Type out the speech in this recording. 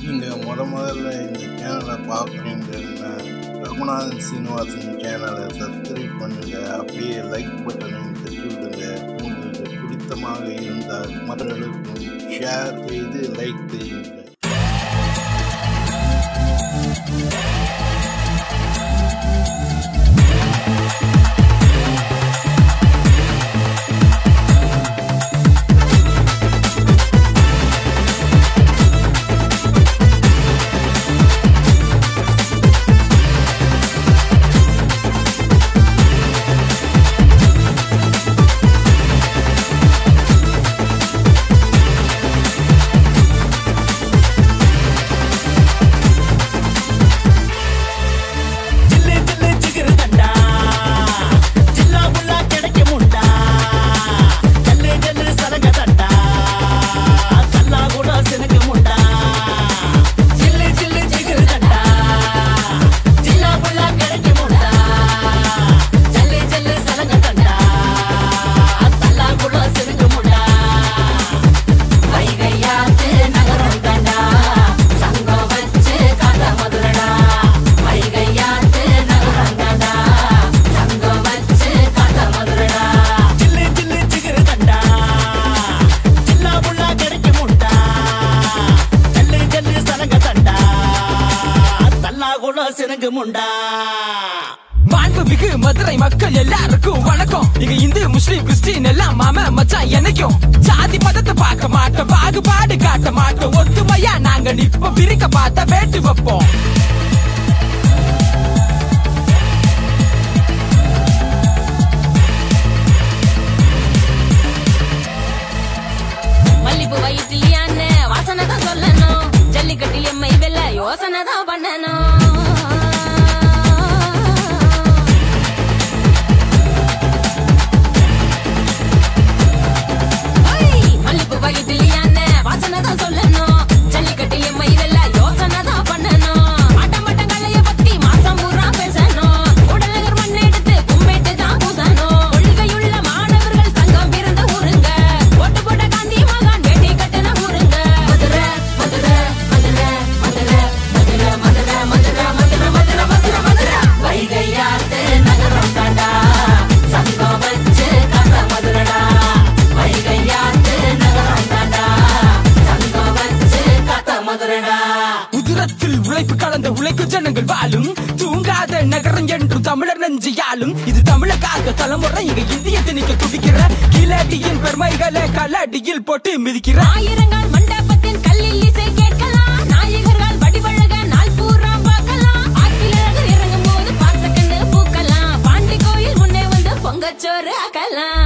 நீங்கள் முதல்ல இந்த சேனலை பார்க்குறீங்கன்னா ரகுநாதன் சீனிவாசன் சேனலை சப்ஸ்கிரைப் பண்ணுங்கள். அப்படியே லைக் பட்டனையும் தட்டி விடுங்க. உங்களுக்கு பிடித்தமாக இருந்தால் மற்றவர்களுக்கும் ஷேர் செய்து லைக் செய்யுங்கள். மாண்புமிகு மதுரை மக்கள் எல்லாருக்கும் வணக்கம். இங்க இந்து முஸ்லிம் கிறிஸ்டின் எல்லாம் மாம மச்சான் என்னைக்கும் சாதி மதத்தை பார்க்க மாட்டோம், பாகுபாடு காட்ட மாட்டோம். ஒத்துமையா நாங்க நிப்போம், பிரிக்க பார்த்தா வேட்டு வைப்போம். மல்லிப்பூ வயிற்றுலியான்னு வாசனை தான் சொல்லணும், ஜல்லிக்கட்டில் எம்மை வெல்ல யோசனை தான் பண்ணணும். உதிரத்தில் உழைப்பு கலந்த உழைக்கும் ஜனங்கள் வாழும் தூங்காத நகரம் என்றும் தமிழர் நெஞ்சியாலும். இது தமிழகாக தலைமுறை இங்க இந்திய திணிக்க துடிக்கிற கிளடியின் பெருமைகளை கல்லடியில் போட்டு மிதிக்கிற. ஆயிரங்கால் மண்டபத்தின் கல்லில் இசை கேட்கலாம், நாயகர்கள் வடிவழக நாள் பூரா பார்க்கலாம். ஆற்றில் இறங்கும் போது பார்த்த கண்ணு பூக்கலாம், பாண்டி கோயில் முன்னே வந்து பொங்கச்சோறு ஆக்கலாம்.